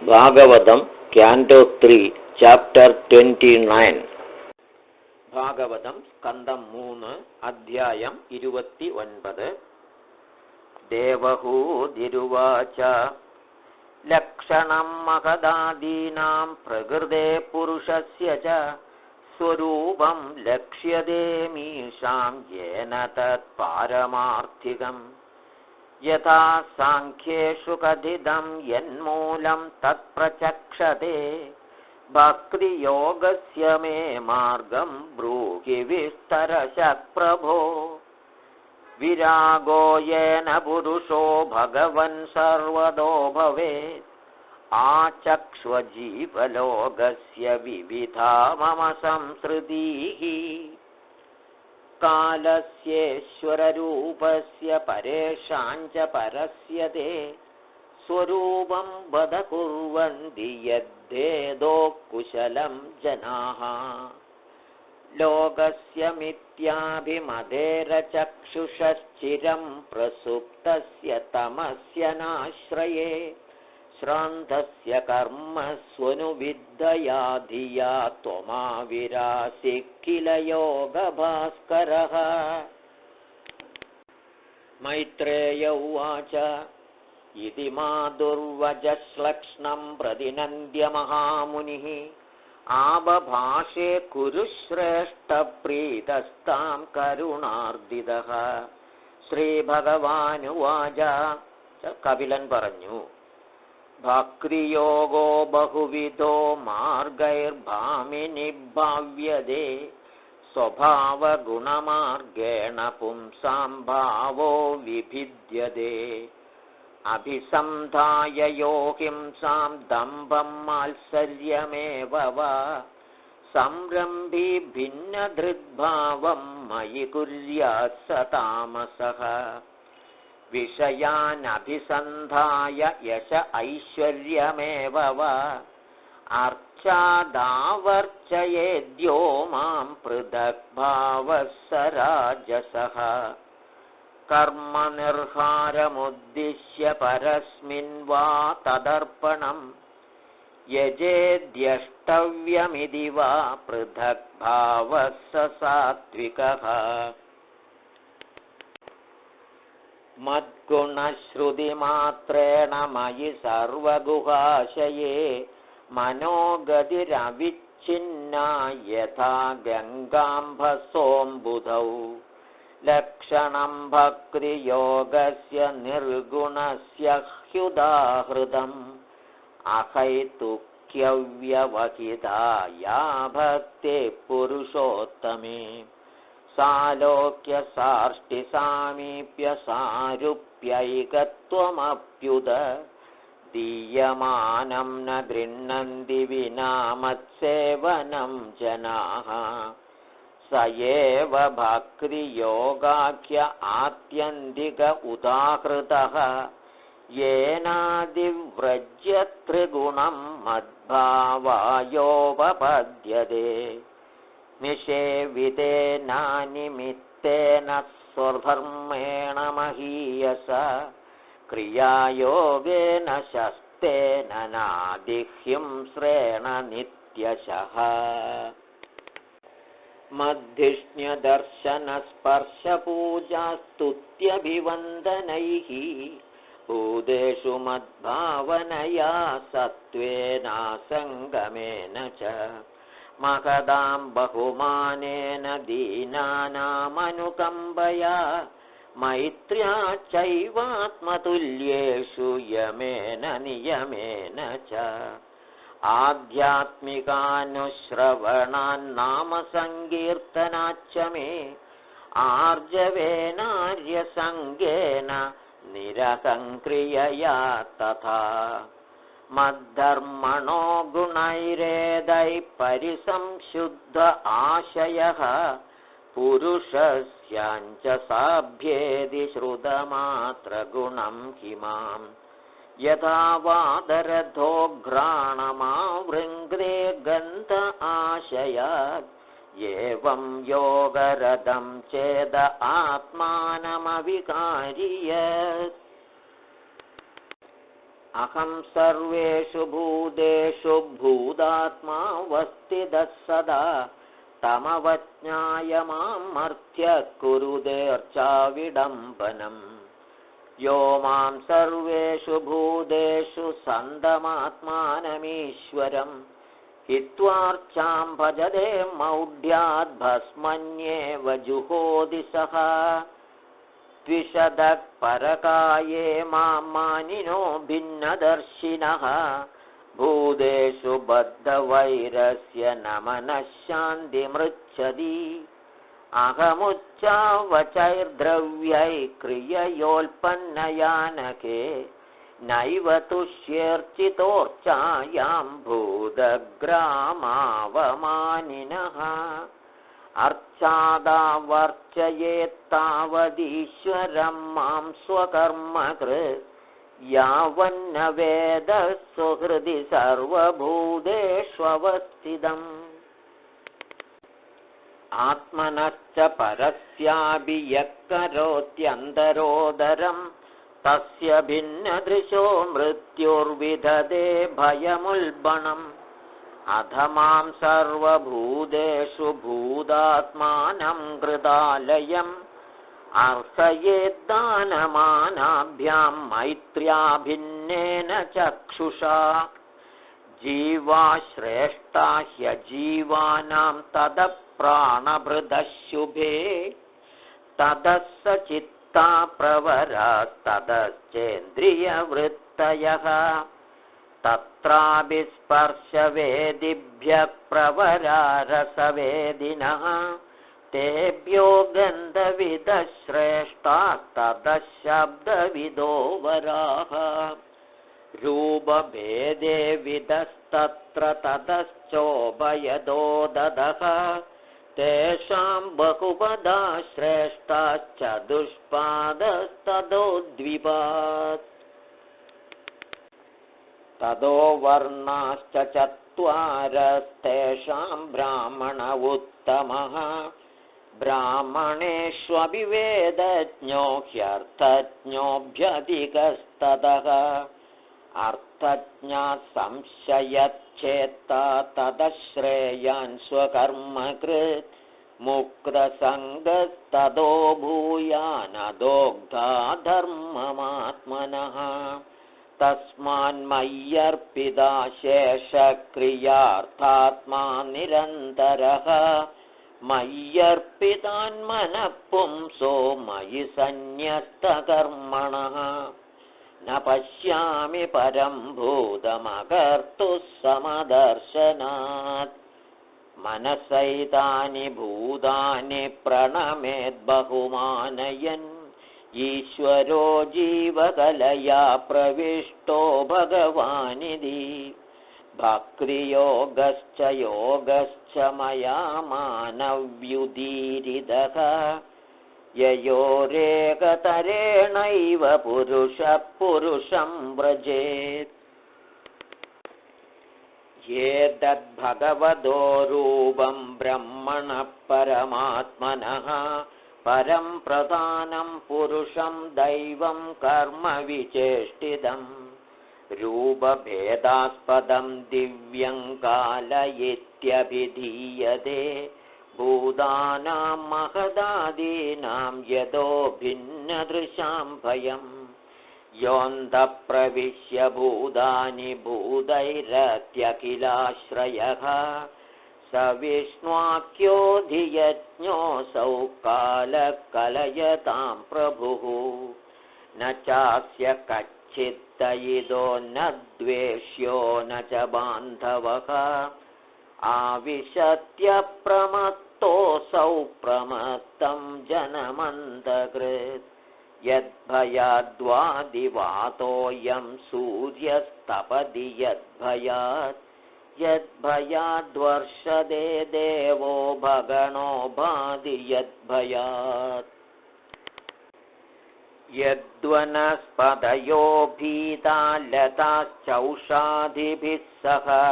Bhagavatam ക്യാൻറ്റോ 3 chapter 29. Bhagavatam സ്കന്ധം 3 അധ്യായം 29. ദേവഹൂതിരുവാച ലക്ഷണം മഹദാദീനാം പ്രകൃതേ പുരുഷസ്യ ച സ്വരൂപം ലക്ഷ്യതേ മീഷാം യേന തത് പാരമാർത്ഥികം യഥാ സാഖ്യേഷു കഥിതം യന്മൂലം തത്പ്രചക്ഷതേ ഭക്തിയോഗസ്യ മേ മാർഗം ബ്രൂഹി വിസ്തരശഃ പ്രഭോ വിരാഗോ യേന പുരുഷോ ഭഗവൻ സർവദോ ഭവേത് ആചക്ഷ്വജീവലോകസ്യ വിവിധാ മമ സംസൃതീഃ കാലസ്യേശ്വരരൂപസ്യ പരേഷാഞ്ച പരസ്യ തേ സ്വരൂപം വദ കുർവന്തി യദ്ദേതോ കുശലം ജനാഃ ലോകസ്യ മിഥ്യാഭിമതേരചക്ഷുഷശ്ചിരം പ്രസുപ്തസ്യ തമസ്യ നാശ്രയേ ശ്രാന്തസ്യ കർമ്മസ്വനുവിദ്ധയാ ധിയാ ത്വമാവിരാസി കില യോഗഭാസ്കരഃ. മൈത്രേയ ഉവാച ഇതി മാധുർവചശ്ലക്ഷ്ണം പ്രതിനന്ദ്യ മഹാമുനിഃ ആബഭാഷേ കുരുശ്രേഷ്ഠപ്രീതസ്താം കരുണാർദിതഃ. ശ്രീഭഗവാനുവാച, കപിലൻ പറഞ്ഞു, ഭക്തിയോഗോ ബഹുവിധോ മാർഗൈർഭാമിനി ഭാവ്യതേ സ്വഭാവഗുണമാർഗേണ പുംസാം ഭാവോ വിഭിദ്യതേ അഭിസംധായ യോ ഹിംസാം ദംഭം മാത്സര്യമേവ വാ സംരംഭി ഭിന്നധൃദ്ഭാവം മയി കുര്യാത് സ താമസഃ വിഷയാനഭിസന്ധായ യശ ഐശ്വര്യമേവ വാ അർച്ചാദാവർച്ചയേദ്യോ മാം പൃഥക് ഭാവഃ സ രാജസഃ കർമ്മനിർഹാരമുദ്ദിശ്യ പരസ്മിൻ വാ തദർപ്പണം യജേദ്യഷ്ടവ്യമിതി വാ പൃഥക് ഭാവഃ സ സാത്വികഃ. മദ്ഗുണശ്രുതിമാത്രേണ മയി സർവഗുഹാശയേ മനോഗതിരവിച്ഛിന്നാ യഥാ ഗംഗാംഭസോംബുധൗ ലക്ഷണം ഭക്തിയോഗസ്യ നിർഗുണസ്യ ഹ്യുദാഹൃതം അഹൈതുക്യവ്യവഹിതാ യാ ഭക്തി പുരുഷോത്തമേ സാലോക്യ സാഷ്ടി സാമീപ്യ സാരൂപ്യൈകത്വമപ്യുത ദീയമാനം ന ഗൃഹ്ണന്തി വിനാ മത്സേവനം ജനാഃ സയേവ ഭക്തിയോഗാഖ്യ ആത്യന്തിക ഉദാഹൃതഃ യേനാദിവ്രജ്യ ത്രിഗുണം മദ്ഭാവായോപപദ്യതേ നിഷേവിതേനാനിമിത്തേന സ്വധർമ്മേണ മഹീയസ ക്രിയായോഗേന ശസ്തേന നാദിഹ്യംസ്രേണ നിത്യശഃ. മദ്ധിഷ്ണ്യദർശനസ്പർശപൂജാസ്തുത്യഭിവന്ദനൈഃ ഭൂതേഷു മദ്ഭാവനയാ സത്വേനാസംഗമേന ച മഹദാം ബഹുമാനേന ദീനാനാമനുകമ്പയാ മൈത്ര്യാ ചൈവാത്മതുല്യേഷു യമേന നിയമേന ച ആധ്യാത്മികാനുശ്രവണാൻ നാമസങ്കീർത്തനാച്ച മേ ആർജവേനാര്യസംഗേന നിരസംക്രിയയാ തഥാ മദ്ധർമ്മണോ ഗുണൈരേദൈ പരിസംശുദ്ധ ആശയഃ പുരുഷസ്യാഞ്ച സാഭ്യേതി ശ്രുതമാത്ര ഗുണം ഹിമാം യഥാ വാദരഥോഘ്രാണമാവൃംഗ്രേ ഗന്ധ ആശയാത് ഏവം യോഗരഥം ചേദ ആത്മാനമവികാരിയത്. अहं सर्वेषु भूतेषु भूतात्मावस्थितः सदा तमवज्ञाय मामर्थ्यः कुरुतेऽर्चाविडम्बनम् यो मां सर्वेषु भूतेषु सन्दमात्मानमीश्वरम् हित्वार्चां भजते मौढ्याद् भस्मन्येव जुहोति सः द्विषदः परकाये मां मानिनो भिन्नदर्शिनः भूतेषु बद्धवैरस्य न मनः शान्तिमृच्छति अहमुच्चावचैर्द्रव्यै क्रिययोल्पन्नयानके नैव तुष्येऽर्चितोऽर्चायां भूतग्रामावमानिनः अर्चादावर्चयेत्तावदीश्वरं मां स्वकर्मकृत् यावन्न वेद सुहृदि सर्वभूतेष्वस्थितम् आत्मनश्च परस्यापि यः करोत्यन्तरोदरम् तस्य भिन्नदृशो मृत्युर्विदधे भयमुल्बणम् अधमां सर्वभूतेषु भूतात्मानं कृतालयम् अर्हयेद्दानमानाभ्यां मैत्र्या भिन्नेन चक्षुषा जीवा श्रेष्ठा ह्यजीवानां ततः प्राणभृतः शुभे ततः सचित्ता प्रवरास्ततश्चेन्द्रियवृत्तयः तत्रापि स्पर्शवेदिभ्यः प्रवरा रसवेदिनः तेभ्यो गन्धविदः श्रेष्ठास्ततः शब्दविदो वराः रूपभेदे विदस्तत्र ततश्चोभयदो ददः तेषां बहुपदा श्रेष्ठाश्चतुष्पादस्ततो द्विपात् ततो वर्णाश्च चत्वारस्तेषां ब्राह्मण उत्तमः ब्राह्मणेष्वपि वेदज्ञो ह्यर्थज्ञोऽभ्यधिकस्ततः अर्थज्ञाः संशयच्छेत्ता ततः श्रेयान् स्वकर्मकृत् मुक्तसङ्गस्ततो भूयानदोग्धा धर्ममात्मनः तस्मान्मय्यर्पिता शेषक्रियार्थात्मा निरन्तरः मय्यर्पितान्मनः पुंसो मयि सन्न्यस्तकर्मणः न पश्यामि परं भूतमकर्तुः समदर्शनात् मनसैतानि भूतानि प्रणमेद्बहुमानयन् ईश्वरो जीवकलया प्रविष्टो भगवानिति भक्तियोगश्च योगश्च मया मानव्युदीरितः ययोरेकतरेणैव पुरुषः पुरुषं व्रजेत् ये तद्भगवतो रूपं ब्रह्मणः परमात्मनः परं प्रधानं पुरुषं दैवं कर्म विचेष्टितम् रूपभेदास्पदं दिव्यं काल इत्यभिधीयते भूतानां महदादीनां यतो भिन्नदृशां भयम् योऽन्तःप्रविश्य भूतानि भूतैरत्यखिलाश्रयः स विष्णुवाक्योऽधियज्ञोऽसौ कालः कलयतां प्रभुः न चास्य कच्चित्तयिदो न द्वेष्यो न च बान्धवः आविशत्यप्रमत्तोऽसौ प्रमत्तं जनमन्तकृत् यद्भयाद्वादिवातोऽयं सूर्यस्तपति यद्भयात् यद्भयाद्वर्षदे देवो भगणो भाति यद्भयात् यद्वनस्पतयो भीता लताश्चौषाधिभिः सह